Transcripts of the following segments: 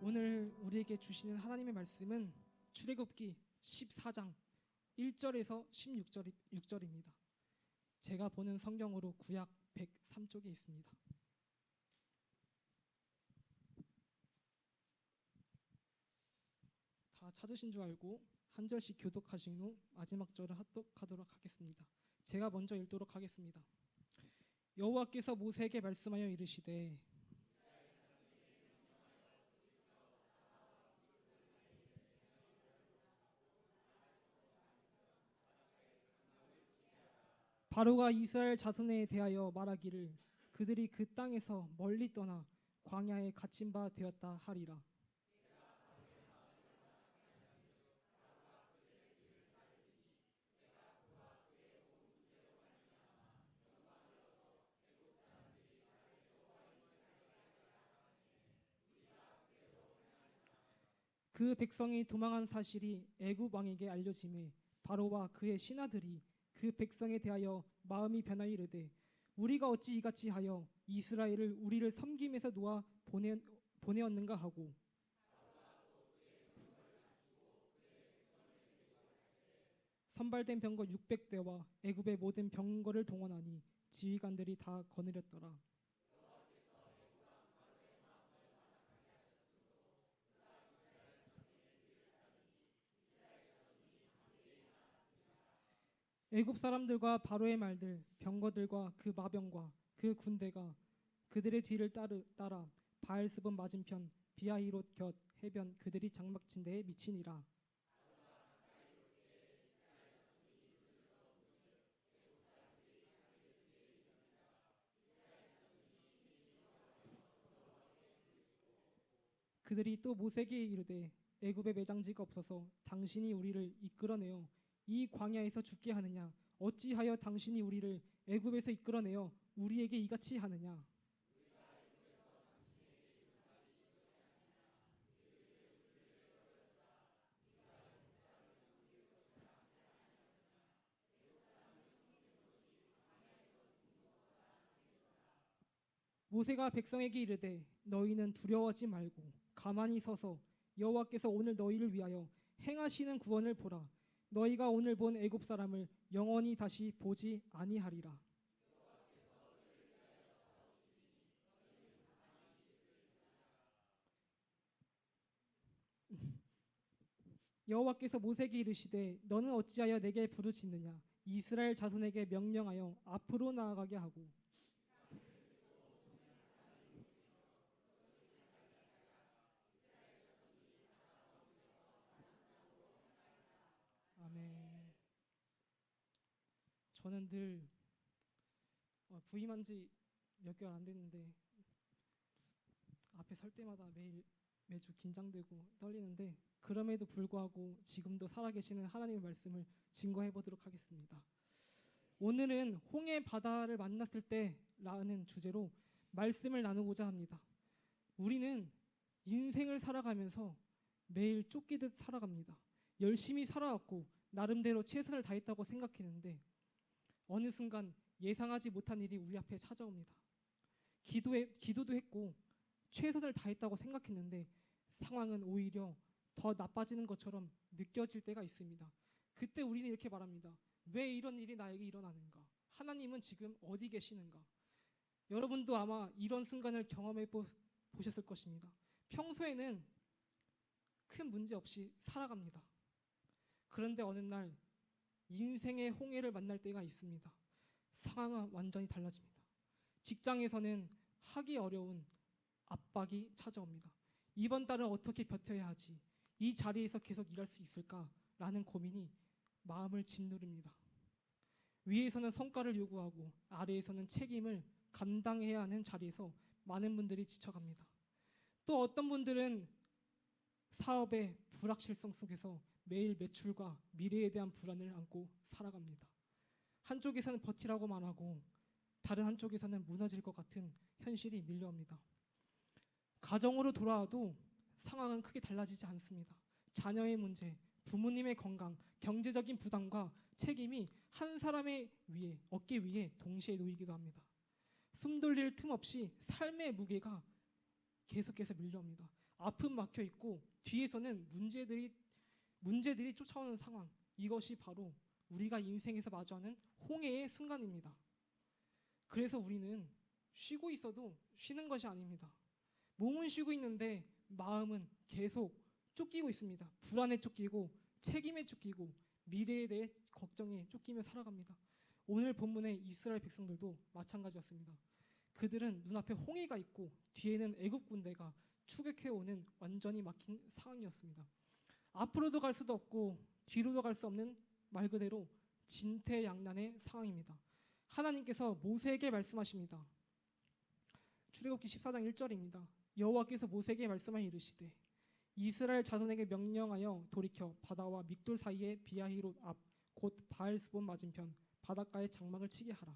오늘 우리에게 주시는 하나님의 말씀은 출애굽기 14장 1절에서 6절입니다. 제가 보는 성경으로 구약 103쪽에 있습니다. 다 찾으신 줄 알고 한 절씩 교독하신 후 마지막 절을 합독하도록 하겠습니다. 제가 먼저 읽도록 하겠습니다. 여호와께서 모세에게 말씀하여 이르시되 바로가 이스라엘 자손에 대하여 말하기를 그들이 그 땅에서 멀리 떠나 광야에 갇힌 바 되었다 하리라. 그 백성이 도망한 사실이 애굽 왕에게 알려지매 바로와 그의 신하들이 그 백성에 대하여 마음이 변하여 이르되 우리가 어찌 이같이 하여 이스라엘을 우리를 섬김에서 놓아 보내었는가 하고 선발된 병거 600대와 애굽의 모든 병거를 동원하니 지휘관들이 다 거느렸더라. 애굽 사람들과 바로의 말들, 병거들과 그 마병과 그 군대가 그들의 뒤를 따라 바알스본 맞은편 비아히롯 곁 해변 그들이 장막친 데에 미치니라. 그들이 또 모세에게 이르되 애굽에 매장지가 없어서 당신이 우리를 이끌어내어 이 광야에서 죽게 하느냐 어찌하여 당신이 우리를 애굽에서 이끌어내어 우리에게 이같이 하느냐. 모세가 백성에게 이르되 너희는 두려워하지 말고 가만히 서서 여호와께서 오늘 너희를 위하여 행하시는 구원을 보라. 너희가 오늘 본 애굽 사람을 영원히 다시 보지 아니하리라. 여호와께서 모세에게 이르시되 너는 어찌하여 내게 부르짖느냐. 이스라엘 자손에게 명령하여 앞으로 나아가게 하고 아멘. 저는 늘 부임한 지 몇 개월 안 됐는데 앞에 설 때마다 매주 긴장되고 떨리는데 그럼에도 불구하고 지금도 살아계시는 하나님의 말씀을 증거해 보도록 하겠습니다. 오늘은 홍해 바다를 만났을 때라는 주제로 말씀을 나누고자 합니다. 우리는 인생을 살아가면서 매일 쫓기듯 살아갑니다. 열심히 살아왔고 나름대로 최선을 다했다고 생각했는데 어느 순간 예상하지 못한 일이 우리 앞에 찾아옵니다. 기도도 했고 최선을 다했다고 생각했는데 상황은 오히려 더 나빠지는 것처럼 느껴질 때가 있습니다. 그때 우리는 이렇게 말합니다. 왜 이런 일이 나에게 일어나는가? 하나님은 지금 어디 계시는가? 여러분도 아마 이런 순간을 경험해 보셨을 것입니다. 평소에는 큰 문제 없이 살아갑니다. 그런데 어느 날 인생의 홍해를 만날 때가 있습니다. 상황은 완전히 달라집니다. 직장에서는 하기 어려운 압박이 찾아옵니다. 이번 달은 어떻게 버텨야 하지? 이 자리에서 계속 일할 수 있을까라는 고민이 마음을 짓누릅니다. 위에서는 성과를 요구하고 아래에서는 책임을 감당해야 하는 자리에서 많은 분들이 지쳐갑니다. 또 어떤 분들은 사업의 불확실성 속에서 매일 매출과 미래에 대한 불안을 안고 살아갑니다. 한쪽에서는 버티라고만 하고 다른 한쪽에서는 무너질 것 같은 현실이 밀려옵니다. 가정으로 돌아와도 상황은 크게 달라지지 않습니다. 자녀의 문제, 부모님의 건강, 경제적인 부담과 책임이 한 사람의 어깨 위에 동시에 놓이기도 합니다. 숨 돌릴 틈 없이 삶의 무게가 계속해서 밀려옵니다. 앞은 막혀 있고 뒤에서는 문제들이 쫓아오는 상황. 이것이 바로 우리가 인생에서 마주하는 홍해의 순간입니다. 그래서 우리는 쉬고 있어도 쉬는 것이 아닙니다. 몸은 쉬고 있는데 마음은 계속 쫓기고 있습니다. 불안에 쫓기고 책임에 쫓기고 미래에 대해 걱정에 쫓기며 살아갑니다. 오늘 본문의 이스라엘 백성들도 마찬가지였습니다. 그들은 눈앞에 홍해가 있고 뒤에는 애굽 군대가 추격해오는 완전히 막힌 상황이었습니다. 앞으로도 갈 수도 없고 뒤로도 갈 수 없는 말 그대로 진퇴양난의 상황입니다. 하나님께서 모세에게 말씀하십니다. 출애굽기 14장 1절입니다. 여호와께서 모세에게 말씀하여 이르시되 이스라엘 자손에게 명령하여 돌이켜 바다와 믹돌 사이의 비하히롯 앞 곧 바알스본 맞은편 바닷가에 장막을 치게 하라.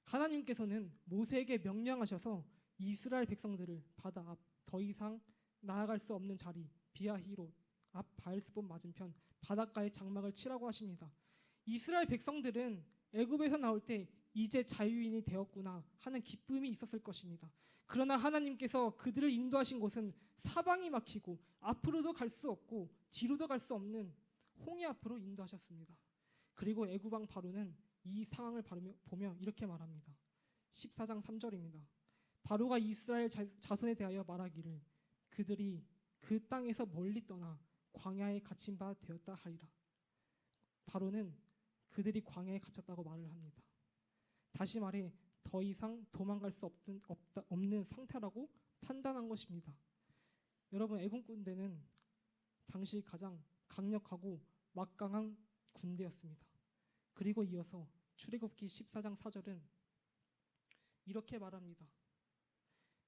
하나님께서는 모세에게 명령하셔서 이스라엘 백성들을 바다 앞 더 이상 나아갈 수 없는 자리 비하히롯 앞 바알스본 맞은편 바닷가에 장막을 치라고 하십니다. 이스라엘 백성들은 애굽에서 나올 때 이제 자유인이 되었구나 하는 기쁨이 있었을 것입니다. 그러나 하나님께서 그들을 인도하신 곳은 사방이 막히고 앞으로도 갈 수 없고 뒤로도 갈 수 없는 홍해 앞으로 인도하셨습니다. 그리고 애굽 왕 바로는 이 상황을 보며 이렇게 말합니다. 14장 3절입니다. 바로가 이스라엘 자손에 대하여 말하기를 그들이 그 땅에서 멀리 떠나 광야에 갇힌 바 되었다 하리라. 바로는 그들이 광야에 갇혔다고 말을 합니다. 다시 말해 더 이상 도망갈 수 없는 상태라고 판단한 것입니다. 여러분, 애굽 군대는 당시 가장 강력하고 막강한 군대였습니다. 그리고 이어서 출애굽기 14장 4절은 이렇게 말합니다.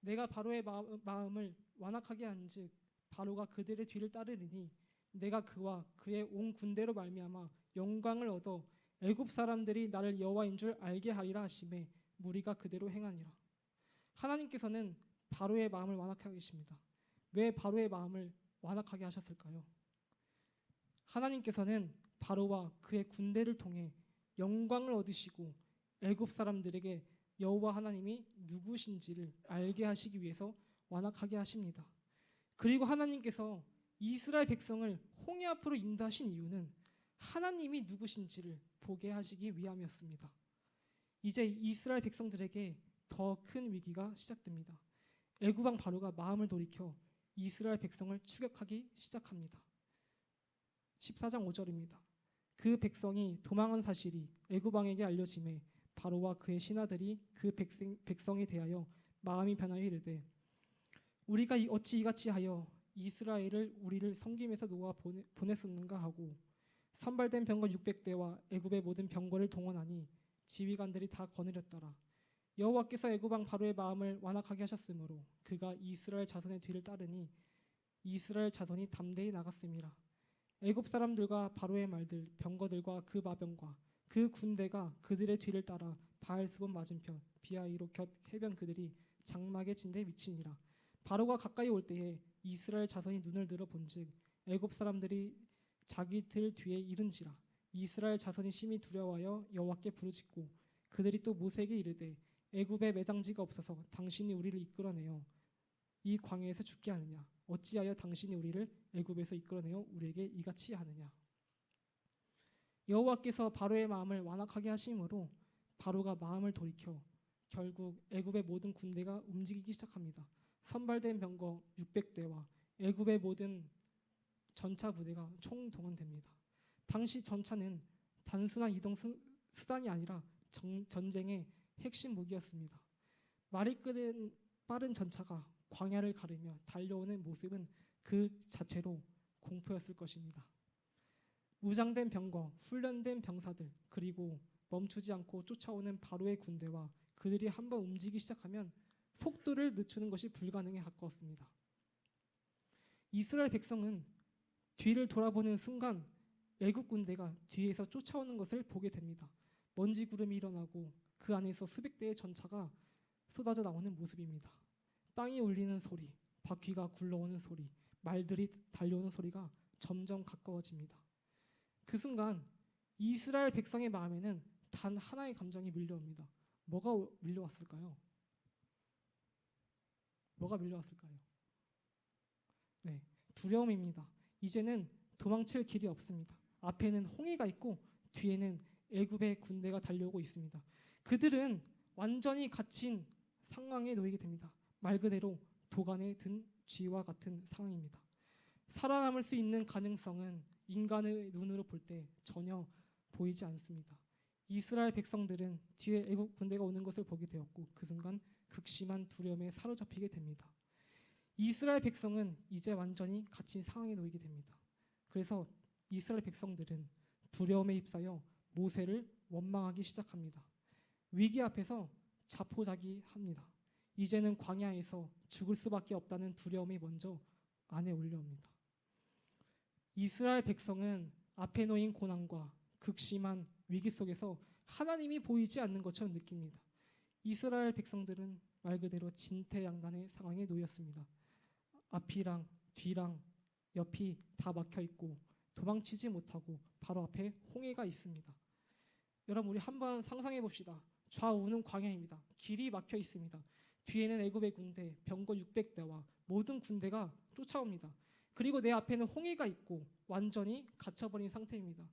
내가 바로의 마음을 완악하게 한즉 바로가 그들의 뒤를 따르리니 내가 그와 그의 온 군대로 말미암아 영광을 얻어 애굽 사람들이 나를 여호와인 줄 알게 하리라 하시매 무리가 그대로 행하니라. 하나님께서는 바로의 마음을 완악하게 하십니다. 왜 바로의 마음을 완악하게 하셨을까요? 하나님께서는 바로와 그의 군대를 통해 영광을 얻으시고 애굽 사람들에게 여호와 하나님이 누구신지를 알게 하시기 위해서 완악하게 하십니다. 그리고 하나님께서 이스라엘 백성을 홍해 앞으로 인도하신 이유는 하나님이 누구신지를 보게 하시기 위함이었습니다. 이제 이스라엘 백성들에게 더 큰 위기가 시작됩니다. 애굽 왕 바로가 마음을 돌이켜 이스라엘 백성을 추격하기 시작합니다. 14장 5절입니다. 그 백성이 도망한 사실이 애굽 왕에게 알려지매 바로와 그의 신하들이 그 백성에 대하여 마음이 변하여 이르되 우리가 어찌 이같이 하여 이스라엘을 우리를 섬김에서 놓아 보냈었는가 하고 선발된 병거 600대와 애굽의 모든 병거를 동원하니 지휘관들이 다 거느렸더라. 여호와께서 애굽 왕 바로의 마음을 완악하게 하셨으므로 그가 이스라엘 자손의 뒤를 따르니 이스라엘 자손이 담대히 나갔음이라. 애굽 사람들과 바로의 말들 병거들과 그 마병과 그 군대가 그들의 뒤를 따라 바알스본 맞은편 비하히롯 곁 해변 그들이 장막에 진대 미치니라. 바로가 가까이 올 때에 이스라엘 자손이 눈을 들어 본즉 애굽 사람들이 자기들 뒤에 이른지라. 이스라엘 자손이 심히 두려워하여 여호와께 부르짖고 그들이 또 모세에게 이르되 애굽에 매장지가 없어서 당신이 우리를 이끌어내어 이 광야에서 죽게 하느냐? 어찌하여 당신이 우리를 애굽에서 이끌어내어 우리에게 이같이 하느냐? 여호와께서 바로의 마음을 완악하게 하심으로 바로가 마음을 돌이켜 결국 애굽의 모든 군대가 움직이기 시작합니다. 선발된 병거 600대와 애굽의 모든 전차 부대가 총동원됩니다. 당시 전차는 단순한 이동 수단이 아니라 전쟁의 핵심 무기였습니다. 말이 끄는 빠른 전차가 광야를 가르며 달려오는 모습은 그 자체로 공포였을 것입니다. 무장된 병거, 훈련된 병사들, 그리고 멈추지 않고 쫓아오는 바로의 군대와 그들이 한번 움직이기 시작하면 속도를 늦추는 것이 불가능에 가까웠습니다. 이스라엘 백성은 뒤를 돌아보는 순간 애굽 군대가 뒤에서 쫓아오는 것을 보게 됩니다. 먼지 구름이 일어나고 그 안에서 수백 대의 전차가 쏟아져 나오는 모습입니다. 땅이 울리는 소리, 바퀴가 굴러오는 소리, 말들이 달려오는 소리가 점점 가까워집니다. 그 순간 이스라엘 백성의 마음에는 단 하나의 감정이 밀려옵니다. 뭐가 밀려왔을까요? 뭐가 밀려왔을까요? 네, 두려움입니다. 이제는 도망칠 길이 없습니다. 앞에는 홍해가 있고 뒤에는 애굽의 군대가 달려오고 있습니다. 그들은 완전히 갇힌 상황에 놓이게 됩니다. 말 그대로 도간에 든 쥐와 같은 상황입니다. 살아남을 수 있는 가능성은 인간의 눈으로 볼 때 전혀 보이지 않습니다. 이스라엘 백성들은 뒤에 애국 군대가 오는 것을 보게 되었고 그 순간 극심한 두려움에 사로잡히게 됩니다. 이스라엘 백성은 이제 완전히 갇힌 상황에 놓이게 됩니다. 그래서 이스라엘 백성들은 두려움에 휩싸여 모세를 원망하기 시작합니다. 위기 앞에서 자포자기합니다. 이제는 광야에서 죽을 수밖에 없다는 두려움이 먼저 안에 올려옵니다. 이스라엘 백성은 앞에 놓인 고난과 극심한 위기 속에서 하나님이 보이지 않는 것처럼 느낍니다. 이스라엘 백성들은 말 그대로 진퇴양난의 상황에 놓였습니다. 앞이랑 뒤랑 옆이 다 막혀 있고 도망치지 못하고 바로 앞에 홍해가 있습니다. 여러분 우리 한번 상상해 봅시다. 좌우는 광야입니다. 길이 막혀 있습니다. 뒤에는 애굽의 군대, 병거 600대와 모든 군대가 쫓아옵니다. 그리고 내 앞에는 홍해가 있고 완전히 갇혀버린 상태입니다.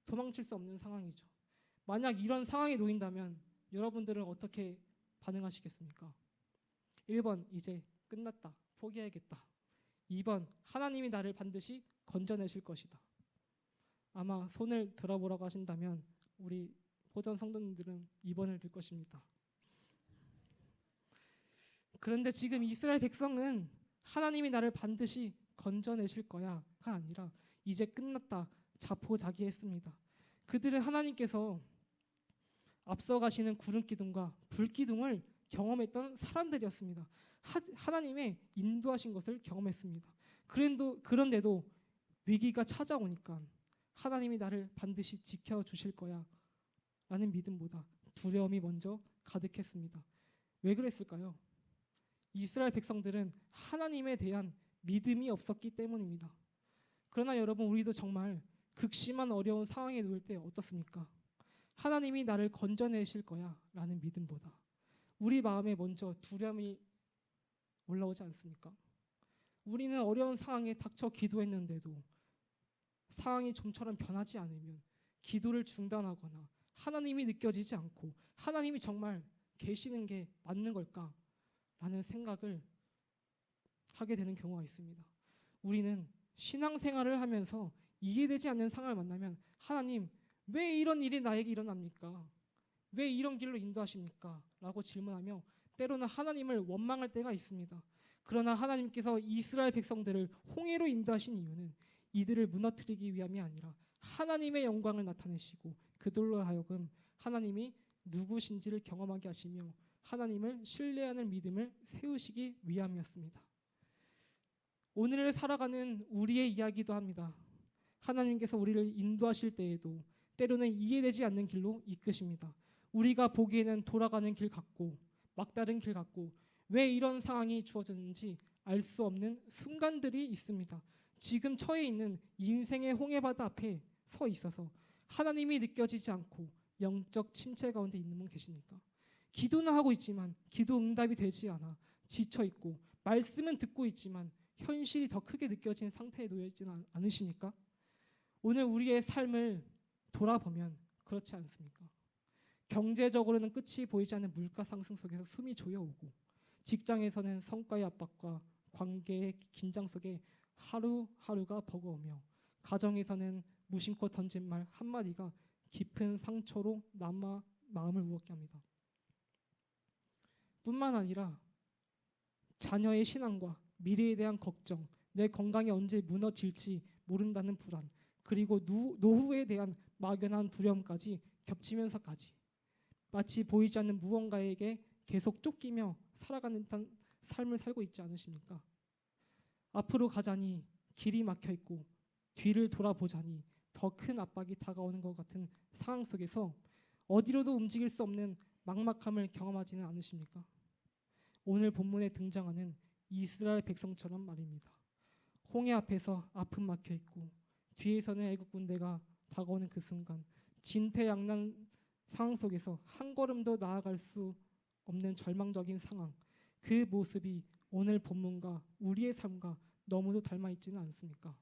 도망칠 수 없는 상황이죠. 만약 이런 상황에 놓인다면 여러분들은 어떻게 반응하시겠습니까? 1번 이제 끝났다. 포기해야겠다. 2번 하나님이 나를 반드시 건져내실 것이다. 아마 손을 들어보라고 하신다면 우리 포전 성도님들은 2번을 들 것입니다. 그런데 지금 이스라엘 백성은 하나님이 나를 반드시 건져내실 거야가 아니라 이제 끝났다 자포자기했습니다. 그들은 하나님께서 앞서가시는 구름 기둥과 불 기둥을 경험했던 사람들이었습니다. 하나님의 인도하신 것을 경험했습니다. 그런데도 위기가 찾아오니까 하나님이 나를 반드시 지켜주실 거야 라는 믿음보다 두려움이 먼저 가득했습니다. 왜 그랬을까요? 이스라엘 백성들은 하나님에 대한 믿음이 없었기 때문입니다. 그러나 여러분 우리도 정말 극심한 어려운 상황에 놓일 때 어떻습니까? 하나님이 나를 건져내실 거야 라는 믿음보다 우리 마음에 먼저 두려움이 올라오지 않습니까? 우리는 어려운 상황에 닥쳐 기도했는데도 상황이 좀처럼 변하지 않으면 기도를 중단하거나 하나님이 느껴지지 않고 하나님이 정말 계시는 게 맞는 걸까? 라는 생각을 하게 되는 경우가 있습니다. 우리는 신앙생활을 하면서 이해되지 않는 상황을 만나면 하나님 왜 이런 일이 나에게 일어납니까? 왜 이런 길로 인도하십니까? 라고 질문하며 때로는 하나님을 원망할 때가 있습니다. 그러나 하나님께서 이스라엘 백성들을 홍해로 인도하신 이유는 이들을 무너뜨리기 위함이 아니라 하나님의 영광을 나타내시고 그들로 하여금 하나님이 누구신지를 경험하게 하시며 하나님을 신뢰하는 믿음을 세우시기 위함이었습니다. 오늘을 살아가는 우리의 이야기도 합니다. 하나님께서 우리를 인도하실 때에도 때로는 이해되지 않는 길로 이끄십니다. 우리가 보기에는 돌아가는 길 같고 막다른 길 같고 왜 이런 상황이 주어졌는지 알 수 없는 순간들이 있습니다. 지금 처해 있는 인생의 홍해바다 앞에 서 있어서 하나님이 느껴지지 않고 영적 침체 가운데 있는 분 계십니까? 기도는 하고 있지만 기도 응답이 되지 않아 지쳐 있고 말씀은 듣고 있지만 현실이 더 크게 느껴지는 상태에 놓여 있지는 않으십니까? 오늘 우리의 삶을 돌아보면 그렇지 않습니까? 경제적으로는 끝이 보이지 않는 물가 상승 속에서 숨이 조여오고 직장에서는 성과의 압박과 관계의 긴장 속에 하루하루가 버거우며 가정에서는 무심코 던진 말 한마디가 깊은 상처로 남아 마음을 무겁게 합니다. 뿐만 아니라 자녀의 신앙과 미래에 대한 걱정, 내 건강이 언제 무너질지 모른다는 불안, 그리고 노후에 대한 막연한 두려움까지 겹치면서까지 마치 보이지 않는 무언가에게 계속 쫓기며 살아가는 듯한 삶을 살고 있지 않으십니까? 앞으로 가자니 길이 막혀 있고 뒤를 돌아보자니 더 큰 압박이 다가오는 것 같은 상황 속에서 어디로도 움직일 수 없는 막막함을 경험하지는 않으십니까? 오늘 본문에 등장하는 이스라엘 백성처럼 말입니다. 홍해 앞에서 아픔 막혀 있고 뒤에서는 애국 군대가 다가오는 그 순간 진퇴양난 상황 속에서 한 걸음도 나아갈 수 없는 절망적인 상황, 그 모습이 오늘 본문과 우리의 삶과 너무도 닮아 있지는 않습니까?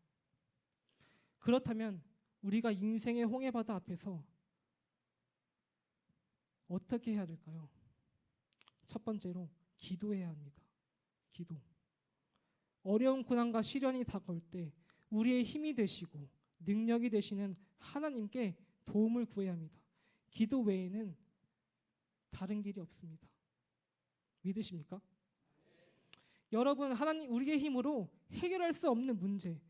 그렇다면 우리가 인생의 홍해바다 앞에서 어떻게 해야 될까요? 첫 번째로 기도해야 합니다. 기도. 어려운 고난과 시련이 다가올 때 우리의 힘이 되시고 능력이 되시는 하나님께 도움을 구해야 합니다. 기도 외에는 다른 길이 없습니다. 믿으십니까? 여러분, 하나님 우리의 힘으로 해결할 수 없는 문제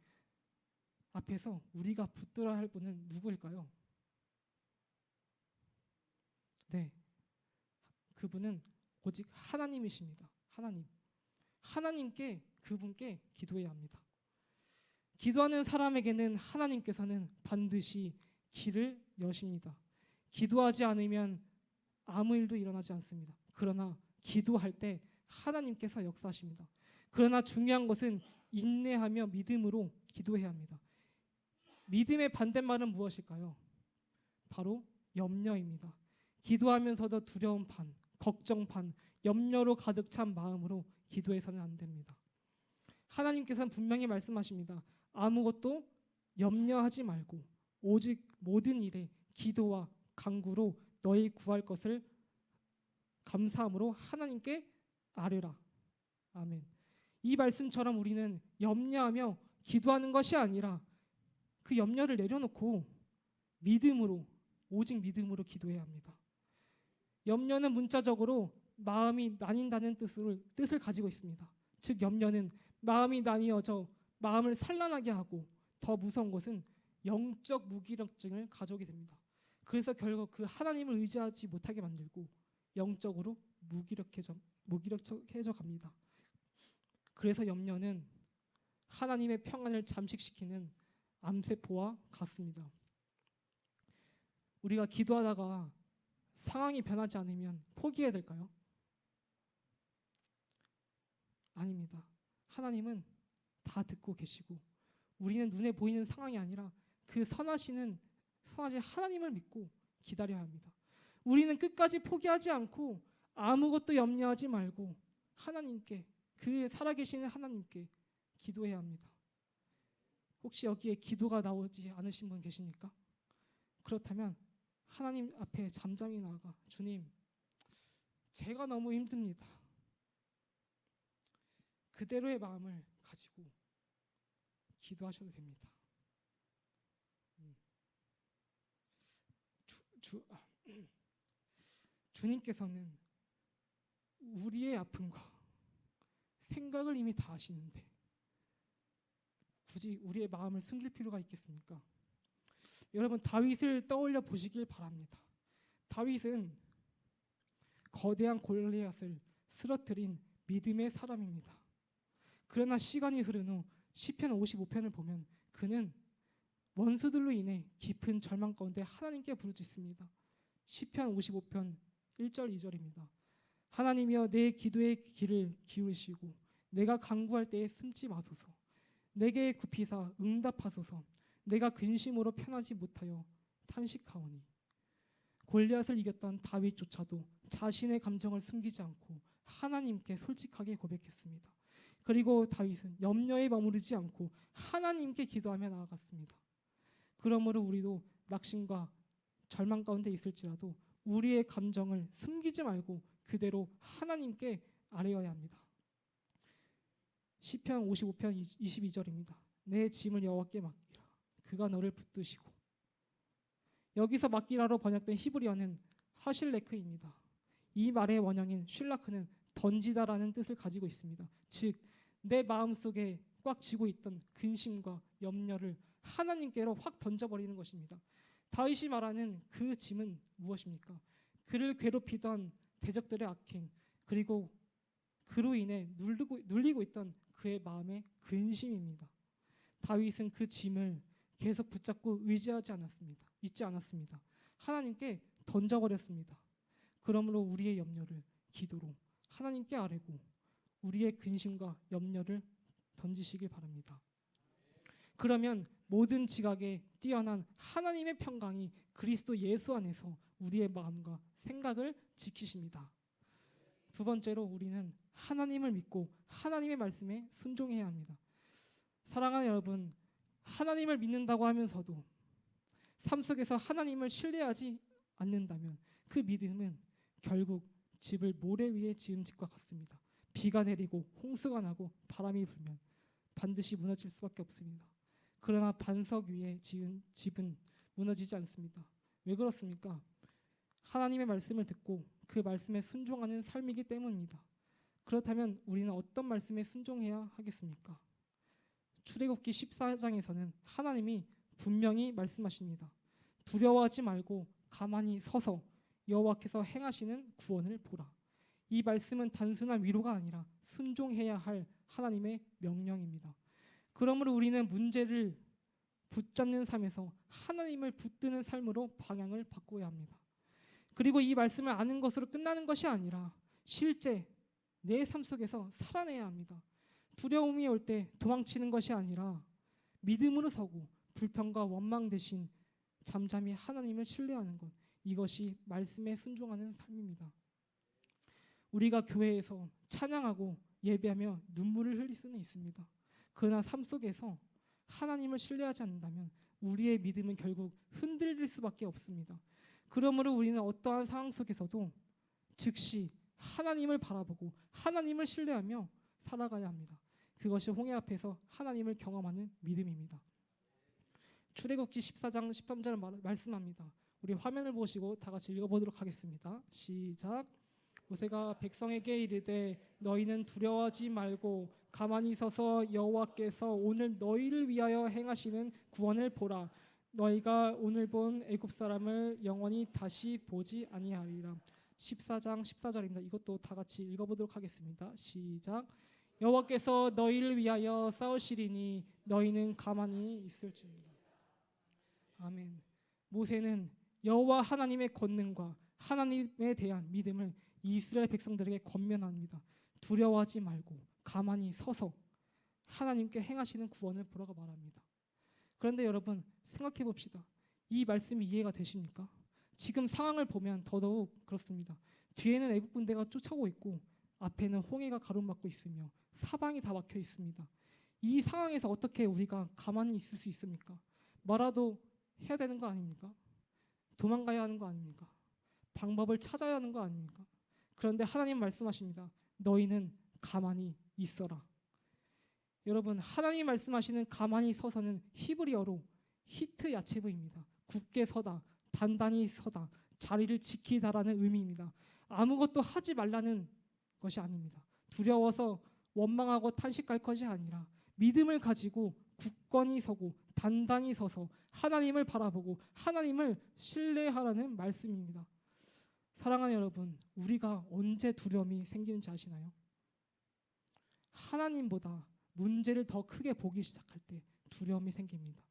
앞에서 우리가 붙들어야 할 분은 누구일까요? 네, 그분은 오직 하나님이십니다. 하나님. 하나님께 그분께 기도해야 합니다. 기도하는 사람에게는 하나님께서는 반드시 길을 여십니다. 기도하지 않으면 아무 일도 일어나지 않습니다. 그러나 기도할 때 하나님께서 역사하십니다. 그러나 중요한 것은 인내하며 믿음으로 기도해야 합니다. 믿음의 반대말은 무엇일까요? 바로 염려입니다. 기도하면서도 두려움 반, 걱정 반, 염려로 가득 찬 마음으로 기도해서는 안 됩니다. 하나님께서는 분명히 말씀하십니다. 아무것도 염려하지 말고 오직 모든 일에 기도와 간구로 너희 구할 것을 감사함으로 하나님께 아뢰라. 아멘. 이 말씀처럼 우리는 염려하며 기도하는 것이 아니라 그 염려를 내려놓고 믿음으로, 오직 믿음으로 기도해야 합니다. 염려는 문자적으로 마음이 나뉜다는 뜻을 가지고 있습니다. 즉 염려는 마음이 나뉘어져 마음을 산란하게 하고 더 무서운 것은 영적 무기력증을 가져오게 됩니다. 그래서 결국 그 하나님을 의지하지 못하게 만들고 영적으로 무기력해져 갑니다. 그래서 염려는 하나님의 평안을 잠식시키는 암세포와 같습니다. 우리가 기도하다가 상황이 변하지 않으면 포기해야 될까요? 아닙니다. 하나님은 다 듣고 계시고 우리는 눈에 보이는 상황이 아니라 그 선하신 하나님을 믿고 기다려야 합니다. 우리는 끝까지 포기하지 않고 아무것도 염려하지 말고 하나님께, 그 살아계시는 하나님께 기도해야 합니다. 혹시 여기에 기도가 나오지 않으신 분 계십니까? 그렇다면 하나님 앞에 잠잠히 나아가 주님, 제가 너무 힘듭니다. 그대로의 마음을 가지고 기도하셔도 됩니다. 주님께서는 우리의 아픔과 생각을 이미 다 아시는데 굳이 우리의 마음을 숨길 필요가 있겠습니까? 여러분, 다윗을 떠올려 보시길 바랍니다. 다윗은 거대한 골리앗을 쓰러뜨린 믿음의 사람입니다. 그러나 시간이 흐른 후 시편 55편을 보면 그는 원수들로 인해 깊은 절망 가운데 하나님께 부르짖습니다. 시편 55편 1절 2절입니다. 하나님이여 내 기도의 귀를 기울이시고 내가 간구할 때에 숨지 마소서. 내게 굽히사 응답하소서. 내가 근심으로 편하지 못하여 탄식하오니. 골리앗을 이겼던 다윗조차도 자신의 감정을 숨기지 않고 하나님께 솔직하게 고백했습니다. 그리고 다윗은 염려에 머무르지 않고 하나님께 기도하며 나아갔습니다. 그러므로 우리도 낙심과 절망 가운데 있을지라도 우리의 감정을 숨기지 말고 그대로 하나님께 아뢰어야 합니다. 시편 55편 22절입니다. 내 짐을 여호와께 맡기라. 그가 너를 붙드시고. 여기서 맡기라로 번역된 히브리어는 하실레크입니다. 이 말의 원형인 슐라크는 던지다라는 뜻을 가지고 있습니다. 즉 내 마음속에 꽉 쥐고 있던 근심과 염려를 하나님께로 확 던져버리는 것입니다. 다윗이 말하는 그 짐은 무엇입니까? 그를 괴롭히던 대적들의 악행, 그리고 그로 인해 눌리고 있던 그의 마음의 근심입니다. 다윗은 그 짐을 계속 붙잡고 잊지 않았습니다. 하나님께 던져버렸습니다. 그러므로 우리의 염려를 기도로 하나님께 아뢰고 우리의 근심과 염려를 던지시길 바랍니다. 그러면 모든 지각에 뛰어난 하나님의 평강이 그리스도 예수 안에서 우리의 마음과 생각을 지키십니다. 두 번째로 우리는 하나님을 믿고 하나님의 말씀에 순종해야 합니다. 사랑하는 여러분, 하나님을 믿는다고 하면서도 삶 속에서 하나님을 신뢰하지 않는다면 그 믿음은 결국 집을 모래 위에 지은 집과 같습니다. 비가 내리고 홍수가 나고 바람이 불면 반드시 무너질 수밖에 없습니다. 그러나 반석 위에 지은 집은 무너지지 않습니다. 왜 그렇습니까? 하나님의 말씀을 듣고 그 말씀에 순종하는 삶이기 때문입니다. 그렇다면 우리는 어떤 말씀에 순종해야 하겠습니까? 출애굽기 14장에서는 하나님이 분명히 말씀하십니다. 두려워하지 말고 가만히 서서 여호와께서 행하시는 구원을 보라. 이 말씀은 단순한 위로가 아니라 순종해야 할 하나님의 명령입니다. 그러므로 우리는 문제를 붙잡는 삶에서 하나님을 붙드는 삶으로 방향을 바꾸어야 합니다. 그리고 이 말씀을 아는 것으로 끝나는 것이 아니라 실제 내 삶 속에서 살아내야 합니다. 두려움이 올 때 도망치는 것이 아니라 믿음으로 서고 불평과 원망 대신 잠잠히 하나님을 신뢰하는 것, 이것이 말씀에 순종하는 삶입니다. 우리가 교회에서 찬양하고 예배하며 눈물을 흘릴 수는 있습니다. 그러나 삶 속에서 하나님을 신뢰하지 않는다면 우리의 믿음은 결국 흔들릴 수밖에 없습니다. 그러므로 우리는 어떠한 상황 속에서도 즉시 하나님을 바라보고 하나님을 신뢰하며 살아가야 합니다. 그것이 홍해 앞에서 하나님을 경험하는 믿음입니다. 출애굽기 14장 13절 말씀합니다. 우리 화면을 보시고 다 같이 읽어보도록 하겠습니다. 시작. 모세가 백성에게 이르되 너희는 두려워하지 말고 가만히 서서 여호와께서 오늘 너희를 위하여 행하시는 구원을 보라. 너희가 오늘 본 애굽 사람을 영원히 다시 보지 아니하리라. 14장 14절입니다. 이것도 다 같이 읽어보도록 하겠습니다. 시작. 여호와께서 너희를 위하여 싸우시리니 너희는 가만히 있을지니라. 아멘. 모세는 여호와 하나님의 권능과 하나님에 대한 믿음을 이스라엘 백성들에게 권면합니다. 두려워하지 말고 가만히 서서 하나님께 행하시는 구원을 보라고 말합니다. 그런데 여러분 생각해 봅시다. 이 말씀이 이해가 되십니까? 지금 상황을 보면 더더욱 그렇습니다. 뒤에는 애국 군대가 쫓아오고 있고 앞에는 홍해가 가로막고 있으며 사방이 다 막혀 있습니다. 이 상황에서 어떻게 우리가 가만히 있을 수 있습니까? 뭐라도 해야 되는 거 아닙니까? 도망가야 하는 거 아닙니까? 방법을 찾아야 하는 거 아닙니까? 그런데 하나님 말씀하십니다. 너희는 가만히 있어라. 여러분, 하나님이 말씀하시는 가만히 서서는 히브리어로 히트 야체브입니다. 굳게 서다, 단단히 서다, 자리를 지키다라는 의미입니다. 아무것도 하지 말라는 것이 아닙니다. 두려워서 원망하고 탄식할 것이 아니라 믿음을 가지고 굳건히 서고 단단히 서서 하나님을 바라보고 하나님을 신뢰하라는 말씀입니다. 사랑하는 여러분, 우리가 언제 두려움이 생기는지 아시나요? 하나님보다 문제를 더 크게 보기 시작할 때 두려움이 생깁니다.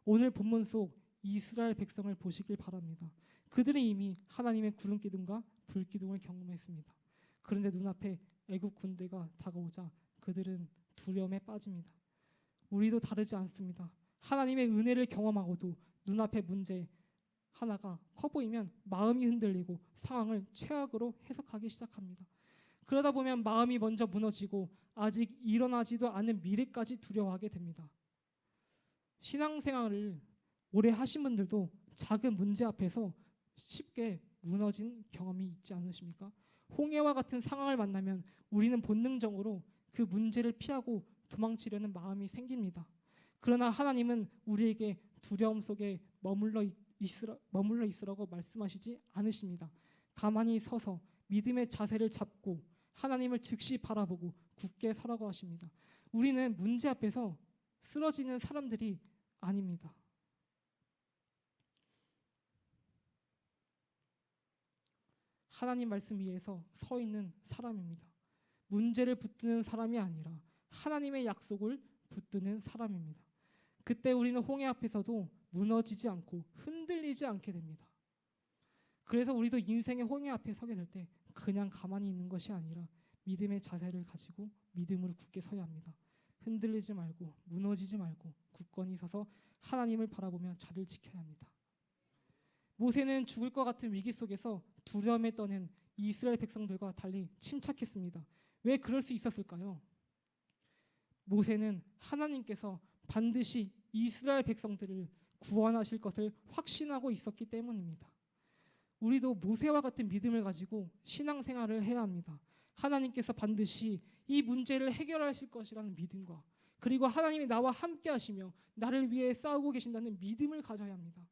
오늘 본문 속 이스라엘 백성을 보시길 바랍니다. 그들은 이미 하나님의 구름 기둥과 불 기둥을 경험했습니다. 그런데 눈앞에 애국 군대가 다가오자 그들은 두려움에 빠집니다. 우리도 다르지 않습니다. 하나님의 은혜를 경험하고도 눈앞의 문제 하나가 커 보이면 마음이 흔들리고 상황을 최악으로 해석하기 시작합니다. 그러다 보면 마음이 먼저 무너지고 아직 일어나지도 않은 미래까지 두려워하게 됩니다. 신앙생활을 오래 하신 분들도 작은 문제 앞에서 쉽게 무너진 경험이 있지 않으십니까? 홍해와 같은 상황을 만나면 우리는 본능적으로 그 문제를 피하고 도망치려는 마음이 생깁니다. 그러나 하나님은 우리에게 두려움 속에 머물러 있으라고 말씀하시지 않으십니다. 가만히 서서 믿음의 자세를 잡고 하나님을 즉시 바라보고 굳게 서라고 하십니다. 우리는 문제 앞에서 쓰러지는 사람들이 아닙니다. 하나님 말씀 위에서 서 있는 사람입니다. 문제를 붙드는 사람이 아니라 하나님의 약속을 붙드는 사람입니다. 그때 우리는 홍해 앞에서도 무너지지 않고 흔들리지 않게 됩니다. 그래서 우리도 인생의 홍해 앞에 서게 될 때 그냥 가만히 있는 것이 아니라 믿음의 자세를 가지고 믿음으로 굳게 서야 합니다. 흔들리지 말고 무너지지 말고 굳건히 서서 하나님을 바라보며 자리를 지켜야 합니다. 모세는 죽을 것 같은 위기 속에서 두려움에 떠는 이스라엘 백성들과 달리 침착했습니다. 왜 그럴 수 있었을까요? 모세는 하나님께서 반드시 이스라엘 백성들을 구원하실 것을 확신하고 있었기 때문입니다. 우리도 모세와 같은 믿음을 가지고 신앙생활을 해야 합니다. 하나님께서 반드시 이 문제를 해결하실 것이라는 믿음과, 그리고 하나님이 나와 함께 하시며 나를 위해 싸우고 계신다는 믿음을 가져야 합니다.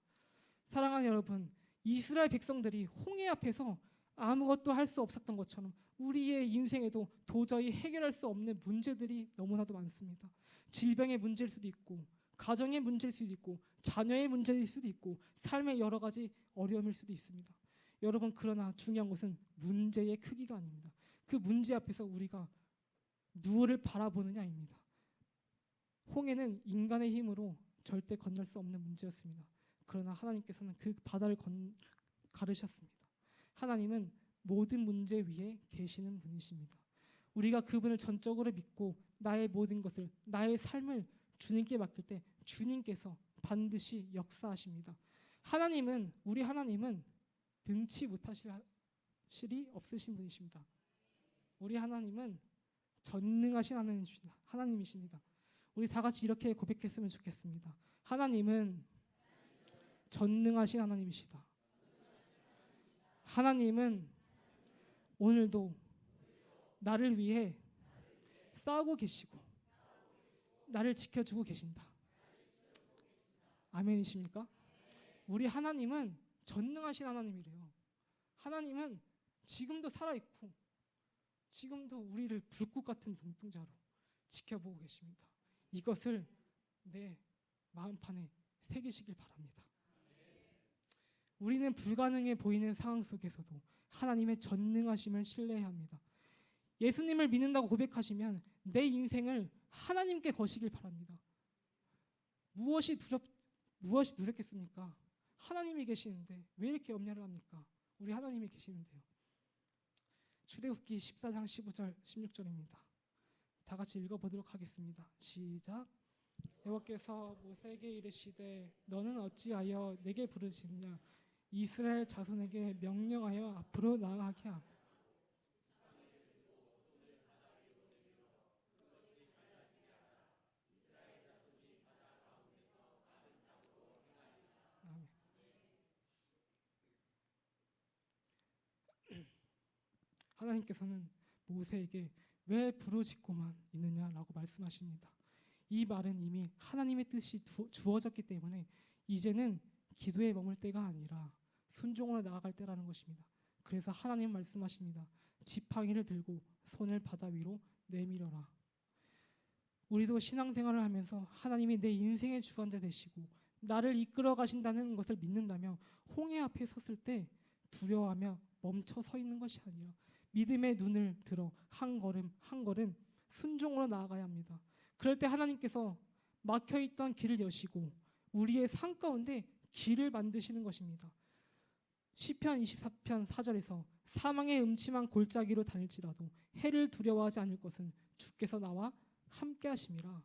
사랑하는 여러분, 이스라엘 백성들이 홍해 앞에서 아무것도 할 수 없었던 것처럼 우리의 인생에도 도저히 해결할 수 없는 문제들이 너무나도 많습니다. 질병의 문제일 수도 있고, 가정의 문제일 수도 있고, 자녀의 문제일 수도 있고, 삶의 여러 가지 어려움일 수도 있습니다. 여러분, 그러나 중요한 것은 문제의 크기가 아닙니다. 그 문제 앞에서 우리가 누구를 바라보느냐입니다. 홍해는 인간의 힘으로 절대 건널 수 없는 문제였습니다. 그러나 하나님께서는 그 바다를 가르셨습니다. 하나님은 모든 문제 위에 계시는 분이십니다. 우리가 그분을 전적으로 믿고 나의 모든 것을, 나의 삶을 주님께 맡길 때 주님께서 반드시 역사하십니다. 우리 하나님은 능치 못하실 실이 없으신 분이십니다. 우리 하나님은 전능하신 하나님이십니다. 우리 다 같이 이렇게 고백했으면 좋겠습니다. 하나님은 전능하신 하나님이시다. 하나님은 오늘도 나를 위해 싸우고 계시고 나를 지켜주고 계신다. 아멘이십니까? 우리 하나님은 전능하신 하나님이래요. 하나님은 지금도 살아있고 지금도 우리를 불꽃 같은 눈동자로 지켜보고 계십니다. 이것을 내 마음판에 새기시길 바랍니다. 우리는 불가능해 보이는 상황 속에서도 하나님의 전능하심을 신뢰해야 합니다. 예수님을 믿는다고 고백하시면 내 인생을 하나님께 거시길 바랍니다. 무엇이 두렵겠습니까? 하나님이 계시는데 왜 이렇게 염려를 합니까? 우리 하나님이 계시는데요. 출애굽기 14장 15절 16절입니다. 다 같이 읽어보도록 하겠습니다. 시작. 여호와께서 모세에게 이르시되 너는 어찌하여 내게 부르시느냐? 이스라엘 자손에게 명령하여 앞으로 나아가게 하라. 하나님께서는 모세에게 왜 부르짖고만 있느냐라고 말씀하십니다. 이 말은 이미 하나님의 뜻이 주어졌기 때문에 이제는 기도에 머물 때가 아니라 순종으로 나아갈 때라는 것입니다. 그래서 하나님 말씀하십니다. 지팡이를 들고 손을 바다 위로 내밀어라. 우리도 신앙생활을 하면서 하나님이 내 인생의 주관자 되시고 나를 이끌어 가신다는 것을 믿는다면 홍해 앞에 섰을 때 두려워하며 멈춰 서 있는 것이 아니라 믿음의 눈을 들어 한 걸음 한 걸음 순종으로 나아가야 합니다. 그럴 때 하나님께서 막혀있던 길을 여시고 우리의 삶 가운데 길을 만드시는 것입니다. 시편 24편 4절에서 사망의 음침한 골짜기로 다닐지라도 해를 두려워하지 않을 것은 주께서 나와 함께 하심이라.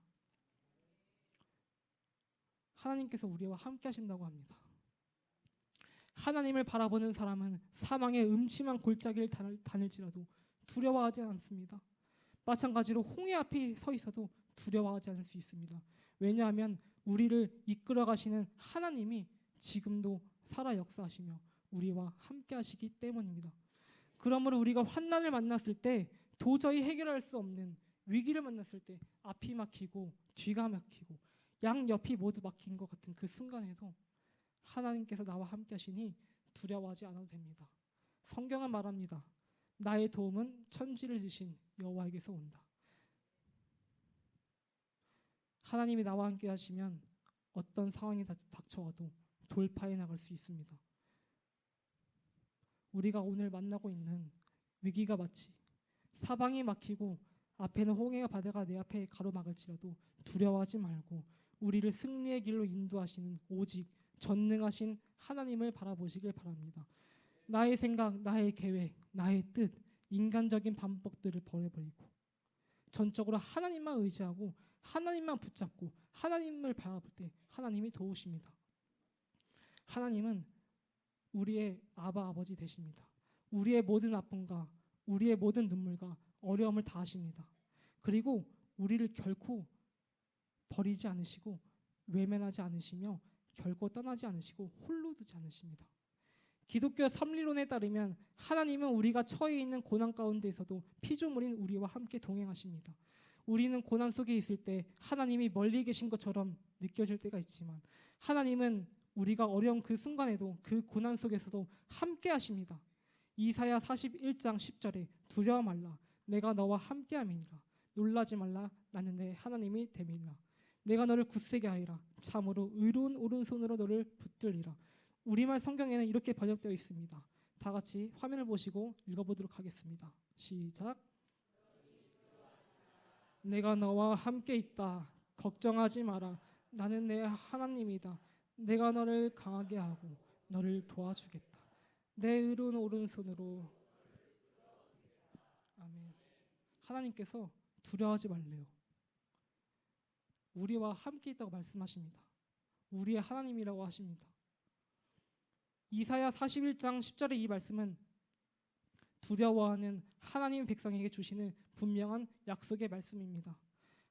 하나님께서 우리와 함께 하신다고 합니다. 하나님을 바라보는 사람은 사망의 음침한 골짜기를 다닐지라도 두려워하지 않습니다. 마찬가지로 홍해 앞에 서 있어도 두려워하지 않을 수 있습니다. 왜냐하면 우리를 이끌어 가시는 하나님이 지금도 살아 역사하시며 우리와 함께 하시기 때문입니다. 그러므로 우리가 환난을 만났을 때 도저히 해결할 수 없는 위기를 만났을 때 앞이 막히고 뒤가 막히고 양옆이 모두 막힌 것 같은 그 순간에도 하나님께서 나와 함께 하시니 두려워하지 않아도 됩니다. 성경은 말합니다. 나의 도움은 천지를 지신 여호와에게서 온다. 하나님이 나와 함께 하시면 어떤 상황이 닥쳐와도 돌파해 나갈 수 있습니다. 우리가 오늘 만나고 있는 위기가 마치 사방이 막히고 앞에는 홍해가 바다가 내 앞에 가로막을지라도 두려워하지 말고 우리를 승리의 길로 인도하시는 오직 전능하신 하나님을 바라보시길 바랍니다. 나의 생각, 나의 계획, 나의 뜻, 인간적인 방법들을 버려버리고 전적으로 하나님만 의지하고 하나님만 붙잡고 하나님을 바라볼 때 하나님이 도우십니다. 하나님은 우리의 아버지 되십니다. 우리의 모든 아픔과 우리의 모든 눈물과 어려움을 다 아십니다. 그리고 우리를 결코 버리지 않으시고 외면하지 않으시며 결코 떠나지 않으시고 홀로 두지 않으십니다. 기독교 섭리론에 따르면 하나님은 우리가 처해 있는 고난 가운데에서도 피조물인 우리와 함께 동행하십니다. 우리는 고난 속에 있을 때 하나님이 멀리 계신 것처럼 느껴질 때가 있지만 하나님은 우리가 어려운 그 순간에도 그 고난 속에서도 함께 하십니다. 이사야 41장 10절에 두려워 말라 내가 너와 함께 함이니라 놀라지 말라 나는 내 하나님이 됨이니라 내가 너를 굳세게 하리라 참으로 의로운 오른손으로 너를 붙들리라. 우리말 성경에는 이렇게 번역되어 있습니다. 다 같이 화면을 보시고 읽어보도록 하겠습니다. 시작. 내가 너와 함께 있다. 걱정하지 마라. 나는 내 하나님이다. 내가 너를 강하게 하고 너를 도와주겠다. 내 의로운 오른손으로. 아멘. 하나님께서 두려워하지 말래요. 우리와 함께 있다고 말씀하십니다. 우리의 하나님이라고 하십니다. 이사야 41장 10절의 이 말씀은 두려워하는 하나님 백성에게 주시는 분명한 약속의 말씀입니다.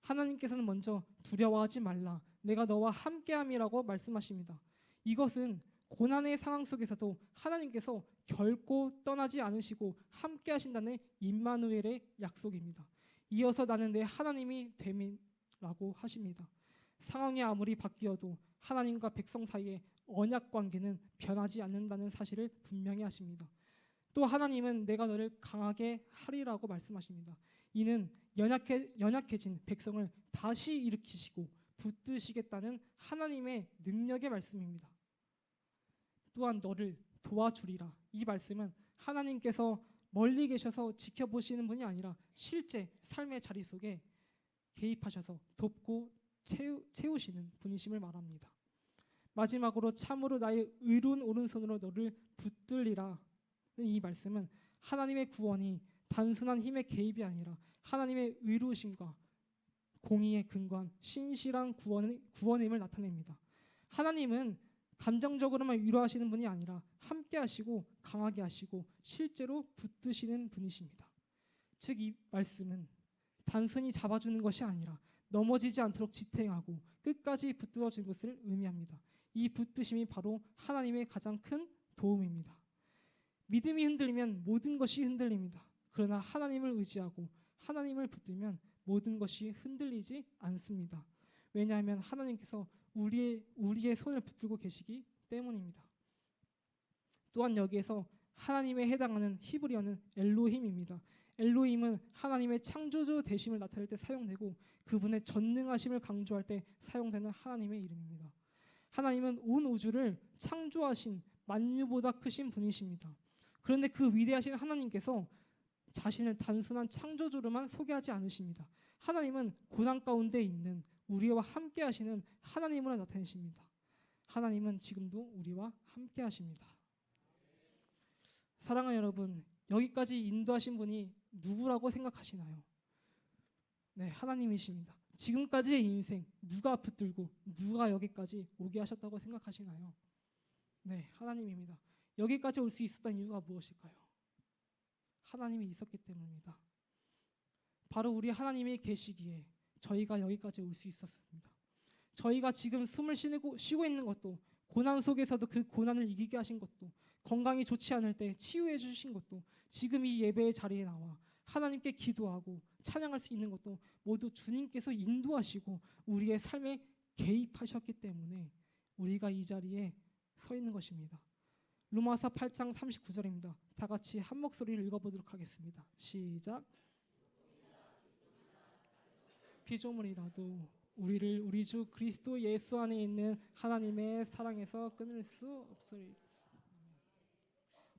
하나님께서는 먼저 두려워하지 말라 내가 너와 함께함이라고 말씀하십니다. 이것은 고난의 상황 속에서도 하나님께서 결코 떠나지 않으시고 함께하신다는 임마누엘의 약속입니다. 이어서 나는 내 하나님이 됨이라고 하십니다. 상황이 아무리 바뀌어도 하나님과 백성 사이의 언약 관계는 변하지 않는다는 사실을 분명히 하십니다. 또 하나님은 내가 너를 강하게 하리라고 말씀하십니다. 이는 연약해진 백성을 다시 일으키시고 붙드시겠다는 하나님의 능력의 말씀입니다. 또한 너를 도와주리라. 이 말씀은 하나님께서 멀리 계셔서 지켜보시는 분이 아니라 실제 삶의 자리 속에 개입하셔서 돕고 채우시는 분이심을 말합니다. 마지막으로 참으로 나의 의로운 오른손으로 너를 붙들리라. 이 말씀은 하나님의 구원이 단순한 힘의 개입이 아니라 하나님의 의로우심과 공의에 근거한 신실한 구원임을 나타냅니다. 하나님은 감정적으로만 위로하시는 분이 아니라 함께 하시고 강하게 하시고 실제로 붙드시는 분이십니다. 즉 이 말씀은 단순히 잡아주는 것이 아니라 넘어지지 않도록 지탱하고 끝까지 붙들어주는 것을 의미합니다. 이 붙드심이 바로 하나님의 가장 큰 도움입니다. 믿음이 흔들리면 모든 것이 흔들립니다. 그러나 하나님을 의지하고 하나님을 붙들면 모든 것이 흔들리지 않습니다. 왜냐하면 하나님께서 우리의 손을 붙들고 계시기 때문입니다. 또한 여기에서 하나님에 해당하는 히브리어는 엘로힘입니다. 엘로힘은 하나님의 창조주 되심을 나타낼 때 사용되고 그분의 전능하심을 강조할 때 사용되는 하나님의 이름입니다. 하나님은 온 우주를 창조하신 만유보다 크신 분이십니다. 그런데 그 위대하신 하나님께서 자신을 단순한 창조주로만 소개하지 않으십니다. 하나님은 고난 가운데 있는 우리와 함께 하시는 하나님으로 나타내십니다. 하나님은 지금도 우리와 함께 하십니다. 사랑하는 여러분, 여기까지 인도하신 분이 누구라고 생각하시나요? 네, 하나님이십니다. 지금까지의 인생 누가 붙들고 누가 여기까지 오게 하셨다고 생각하시나요? 네, 하나님입니다. 여기까지 올 수 있었던 이유가 무엇일까요? 하나님이 있었기 때문입니다. 바로 우리 하나님이 계시기에 저희가 여기까지 올 수 있었습니다. 저희가 지금 숨을 쉬고 있는 것도 고난 속에서도 그 고난을 이기게 하신 것도 건강이 좋지 않을 때 치유해 주신 것도 지금 이 예배의 자리에 나와 하나님께 기도하고 찬양할 수 있는 것도 모두 주님께서 인도하시고 우리의 삶에 개입하셨기 때문에 우리가 이 자리에 서 있는 것입니다. 로마서 8장 39절입니다. 다 같이 한 목소리를 읽어보도록 하겠습니다. 시작. 피조물이라도 우리를 우리 주 그리스도 예수 안에 있는 하나님의 사랑에서 끊을 수 없으리.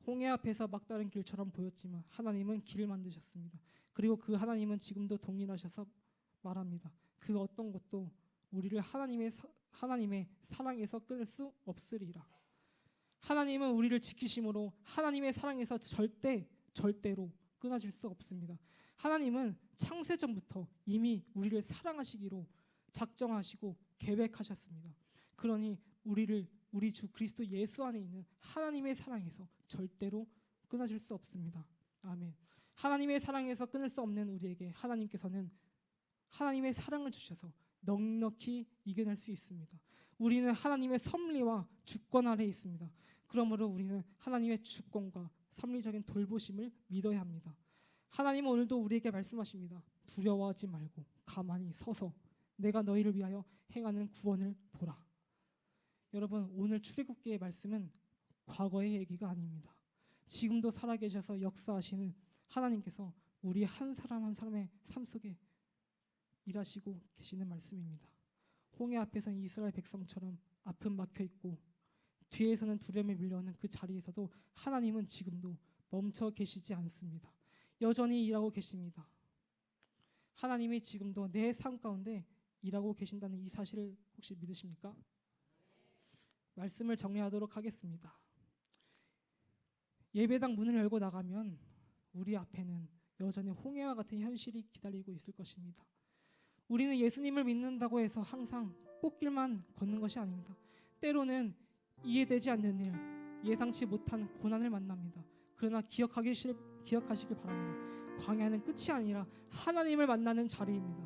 홍해 앞에서 막다른 길처럼 보였지만 하나님은 길을 만드셨습니다. 그리고 그 하나님은 지금도 동일하셔서 말합니다. 그 어떤 것도 우리를 하나님의 사랑에서 끊을 수 없으리라. 하나님은 우리를 지키심으로 하나님의 사랑에서 절대로 끊어질 수 없습니다. 하나님은 창세 전부터 이미 우리를 사랑하시기로 작정하시고 계획하셨습니다. 그러니 우리 주 그리스도 예수 안에 있는 하나님의 사랑에서 절대로 끊어질 수 없습니다. 아멘. 하나님의 사랑에서 끊을 수 없는 우리에게 하나님께서는 하나님의 사랑을 주셔서 넉넉히 이겨낼 수 있습니다. 우리는 하나님의 섭리와 주권 아래에 있습니다. 그러므로 우리는 하나님의 주권과 섭리적인 돌보심을 믿어야 합니다. 하나님은 오늘도 우리에게 말씀하십니다. 두려워하지 말고 가만히 서서 내가 너희를 위하여 행하는 구원을 보라. 여러분, 오늘 출애굽기의 말씀은 과거의 얘기가 아닙니다. 지금도 살아계셔서 역사하시는 하나님께서 우리 한 사람 한 사람의 삶 속에 일하시고 계시는 말씀입니다. 홍해 앞에서는 이스라엘 백성처럼 앞은 막혀있고 뒤에서는 두려움에 밀려오는 그 자리에서도 하나님은 지금도 멈춰 계시지 않습니다. 여전히 일하고 계십니다. 하나님이 지금도 내 삶 가운데 일하고 계신다는 이 사실을 혹시 믿으십니까? 말씀을 정리하도록 하겠습니다. 예배당 문을 열고 나가면 우리 앞에는 여전히 홍해와 같은 현실이 기다리고 있을 것입니다. 우리는 예수님을 믿는다고 해서 항상 꽃길만 걷는 것이 아닙니다. 때로는 이해되지 않는 일, 예상치 못한 고난을 만납니다. 그러나 기억하시길 바랍니다. 광야는 끝이 아니라 하나님을 만나는 자리입니다.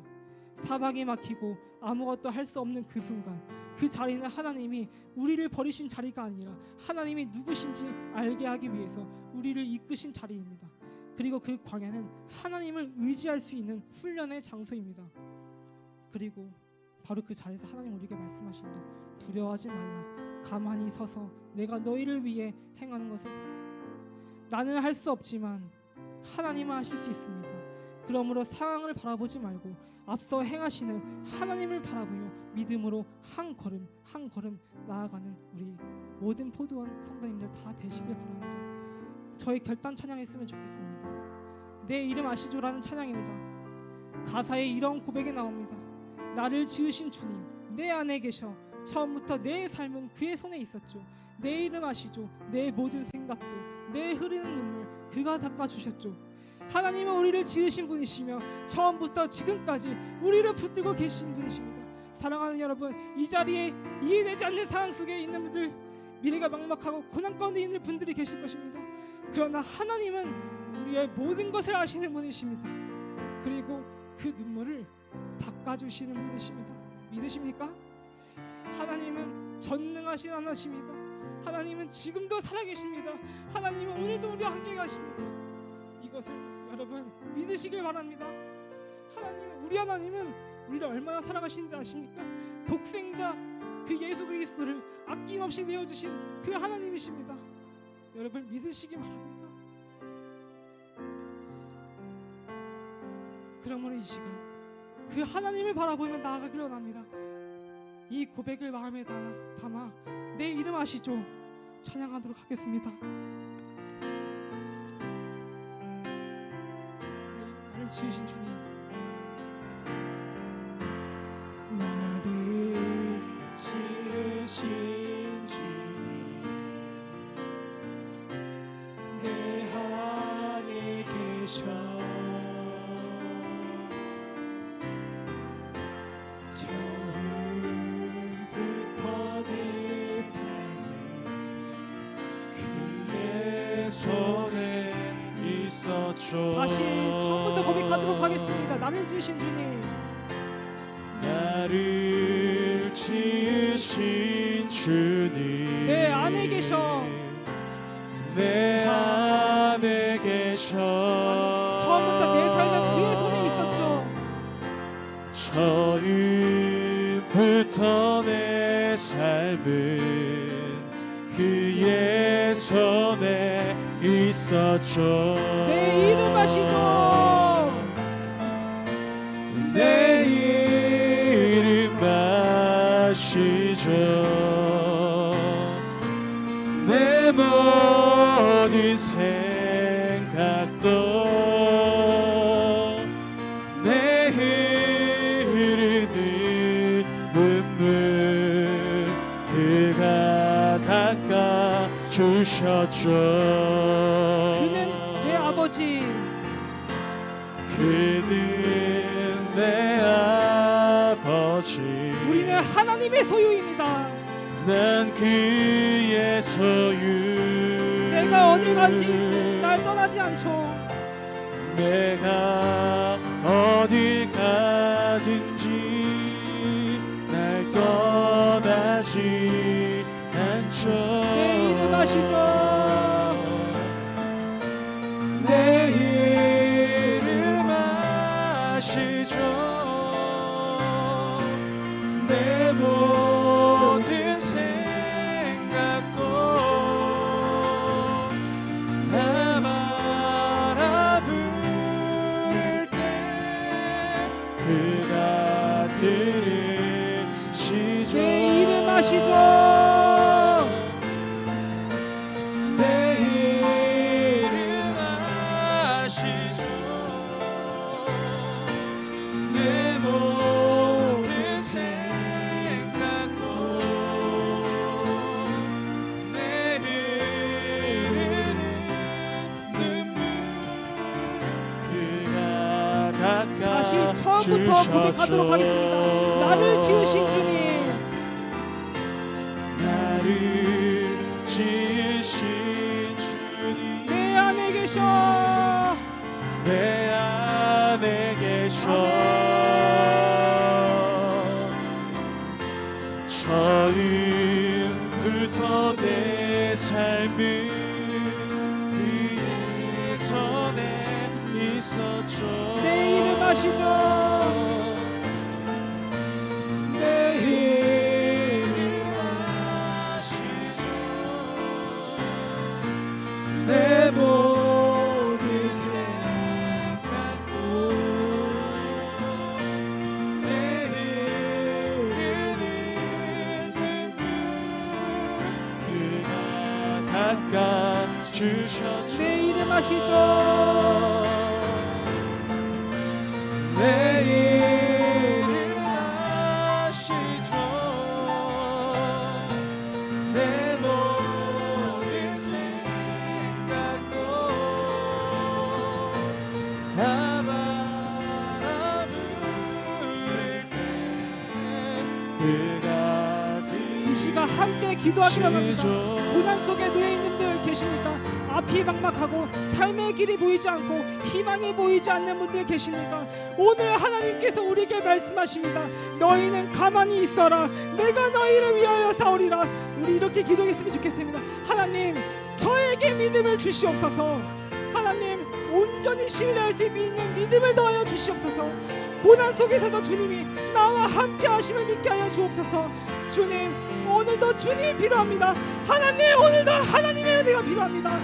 사방이 막히고 아무것도 할 수 없는 그 순간, 그 자리는 하나님이 우리를 버리신 자리가 아니라 하나님이 누구신지 알게 하기 위해서 우리를 이끄신 자리입니다. 그리고 그 광야는 하나님을 의지할 수 있는 훈련의 장소입니다. 그리고 바로 그 자리에서 하나님 우리에게 말씀하십니다. 두려워하지 말라. 가만히 서서 내가 너희를 위해 행하는 것을 나는 할 수 없지만 하나님은 하실 수 있습니다. 그러므로 상황을 바라보지 말고 앞서 행하시는 하나님을 바라보며 믿음으로 한 걸음 한 걸음 나아가는 우리 모든 포도원 성도님들 다 되시길 바랍니다. 저희 결단 찬양했으면 좋겠습니다. 내 이름 아시죠라는 찬양입니다. 가사에 이런 고백이 나옵니다. 나를 지으신 주님 내 안에 계셔 처음부터 내 삶은 그의 손에 있었죠. 내 이름 아시죠. 내 모든 생각도 내 흐르는 눈물 그가 닦아주셨죠. 하나님은 우리를 지으신 분이시며 처음부터 지금까지 우리를 붙들고 계신 분이십니다. 사랑하는 여러분, 이 자리에 이해되지 않는 상황 속에 있는 분들, 미래가 막막하고 고난 가운데 있는 분들이 계실 것입니다. 그러나 하나님은 우리의 모든 것을 아시는 분이십니다. 그리고 그 눈물을 닦아주시는 분이십니다. 믿으십니까? 하나님은 전능하신 하나님이십니다. 하나님은 지금도 살아계십니다. 하나님은 오늘도 우리와 함께 가십니다. 이것을 여러분 믿으시길 바랍니다. 우리 하나님은 우리를 얼마나 사랑하시는지 아십니까? 독생자 그 예수 그리스도를 아낌없이 내어주신 그 하나님이십니다. 여러분 믿으시기 바랍니다. 그러므로 이 시간 그 하나님을 바라보며 나아가기를 원합니다. 이 고백을 마음에 담아 내 이름 아시죠? 찬양하도록 하겠습니다. 나를 지으신 주님, 나를 지으신 주님 내 안에 계셔 처음부터 내 삶에 그의 손에 있었죠. 다시 처음부터 고백하도록 하겠습니다. 나를 지으신 주님, 나를 지으신 주님 내 안에 계셔 내 안에 계셔 처음부터 내 삶은 그의 손에 있었죠. 처음부터 내 삶은 그의 손에 있었죠. 내 이름 아시죠? 내 이름 아시죠. 내 모든 생각도 내 흐르는 눈물 그가 닦아주셨죠. 그는 내 아버지, 그는 내 아버지 우리는 하나님의 소유입니다. 난 그의 소유 내가 어딜 간지 날 떠나지 않죠. 내가 어딜 가든지 날 떠나지 않죠. 내 이름 아시죠? 내 이름 아시죠. 내 모든 생각도 나 바라 부를 때 그가 들으시죠. 내 이름 아시죠? 내 이름 아시죠. 내 모든 생각도 내 흐르는 눈물 그가 닦아 다시 처음부터 고백하도록 하겠습니다. 나를 지으신 주님, 나를 지으신 주님 내 안에 계셔. 내 안에 계셔. 처음부터 내 삶을 위해서 내 있었죠. 내 이름 아시죠? 내 이름 아시죠. 내 모든 생각도 내 흐르는 눈물 그가 닦아 주셨죠. 내 이름 아시죠? 내 이름 아시죠. 내 모든 생각도 나 바라볼 때 그가 이 시간 함께 기도하기로 합니다. 들으시죠. 고난 속에 놓여 있는 분들 계십니까? 앞이 막막하고 삶의 길이 보이지 않고 희망이 보이지 않는 분들 계십니까? 오늘 하나님께서 우리에게 말씀하십니다. 너희는 가만히 있어라. 내가 너희를 위하여 싸우리라. 우리 이렇게 기도했으면 좋겠습니다. 하나님, 저에게 믿음을 주시옵소서. 하나님, 온전히 신뢰할 수 있는 믿음을 더하여 주시옵소서. 고난 속에서도 주님이 나와 함께 하심을 믿게 하여 주옵소서. 주님, 오늘도 주님이 필요합니다. 하나님, 오늘도 하나님의 은혜가 필요합니다.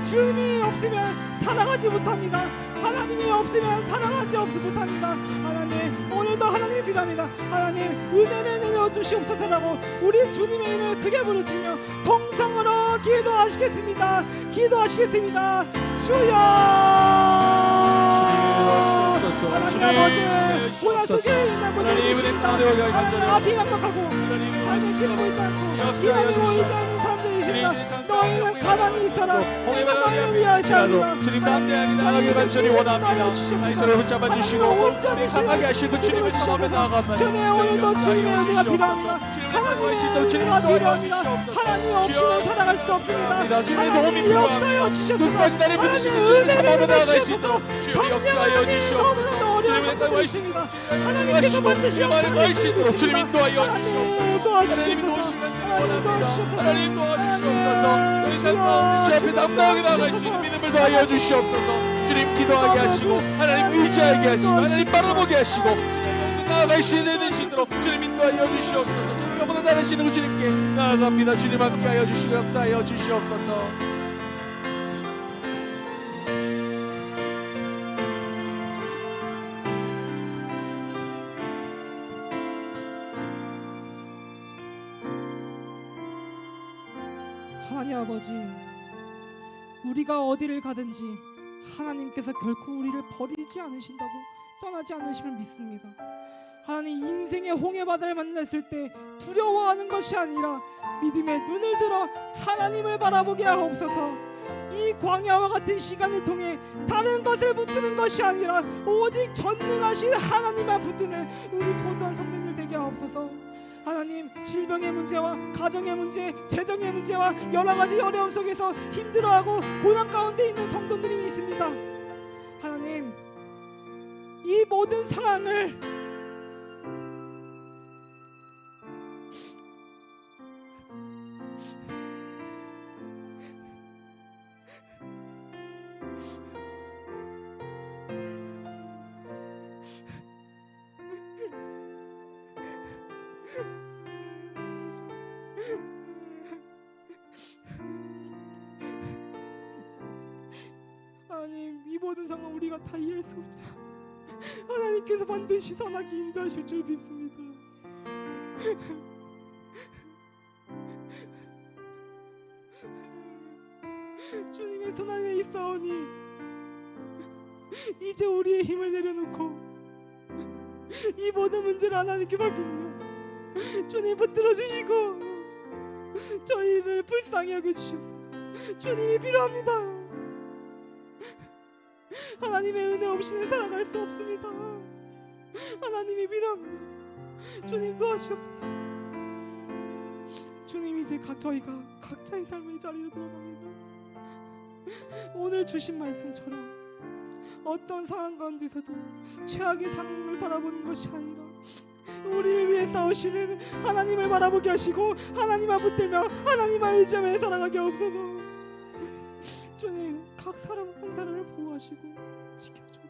주님이 없으면 살아가지 못합니다. 하나님이 없으면 살아가지 못합니다. 하나님, 오늘도 하나님이 필요합니다. 하나님, 은혜를 내려 주시옵소서라고 우리 주님의 이름을 크게 부르짖며 통성으로 기도하시겠습니다. 주여, 하나님 아버지, 고난 속에 있는 분들 계십니다. 하나님, 앞이 막막하고 삶의 길이 보이지 않고 희망이 보이지 않는 사람들이 있습니다. 너희는 가만히 있어라. 내가 너희를 위하여 싸우리라. 주님 담대하게 나가길 간절히 원합니다. 나이서를 붙잡아 주시고 강하게 하시고 주님을 상하며 나아갑니다. 주님, 오늘도 주님의 은혜가 필요합니다. 하나님의 은혜가 필요합니다. 하나님 없이는 살아갈 수 없습니다. 하나님 역사여 주셔서 끝까지 나를 붙드시고 주님을 상하며 나아갈 수 있도록 주님 역사여 주시옵소서. 주님 인도하여 주시옵소서. 하나님께서 만드신 영광을 수 있도록 주님 인도하여 주시옵소서. 하나님 도우시기 간절히 원합니다. 하나님 도와주시옵소서. 저희 삶 가운데 주 앞에 담대하게 나아갈 수 있는 믿음을 더하여 주시옵소서. 주님 기도하게 하시고 하나님 의지하게 하시고 하나님 바라보게 하시고 주님 앞에 나아갈 수 있는 신으로 주님 인도하여 주시옵소서. 주님과 보다 다르시는 주님께 나아갑니다. 주님 함께하여 주시고 역사하여 주시옵소서. 하나님 아버지, 우리가 어디를 가든지 하나님께서 결코 우리를 버리지 않으신다고, 떠나지 않으심을 믿습니다. 하나님, 인생의 홍해 바다를 만났을 때 두려워하는 것이 아니라 믿음의 눈을 들어 하나님을 바라보게 하옵소서. 이 광야와 같은 시간을 통해 다른 것을 붙드는 것이 아니라 오직 전능하신 하나님만 붙드는 우리 고도한 성도들 되게 하옵소서. 하나님, 질병의 문제와 가정의 문제, 재정의 문제와 여러 가지 어려움 속에서 힘들어하고 고난 가운데 있는 성도들이 있습니다. 하나님, 이 이 모든 상황을 하나님, 이 모든 상황 우리가 다 이해할 수 없지만 하나님께서 반드시 선하게 인도하실 줄 믿습니다. 주님의 손 안에 있사오니 이제 우리의 힘을 내려놓고 이 모든 문제를 하나님께 맡깁니다. 주님 붙들어 주시고 저희를 불쌍히 여겨주시옵소서. 주님이 필요합니다. 하나님의 은혜 없이는 살아갈 수 없습니다. 하나님이 필요합니다. 주님 도와주시옵소서. 주님, 이제 저희가 각자의 삶의 자리로 돌아갑니다. 오늘 주신 말씀처럼 어떤 상황 가운데서도 최악의 상황을 바라보는 것이 아니라 우리를 위해 싸우시는 하나님을 바라보게 하시고 하나님만 붙들며 하나님만 의지하며 살아가게 하옵소서. 주님, 각 사람 한 사람을 보호하시고 지켜주옵소서.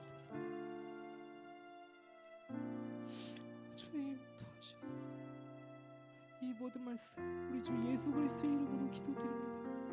주님, 도와주옵소서. 이 모든 말씀 우리 주 예수 그리스도의 이름으로 기도드립니다.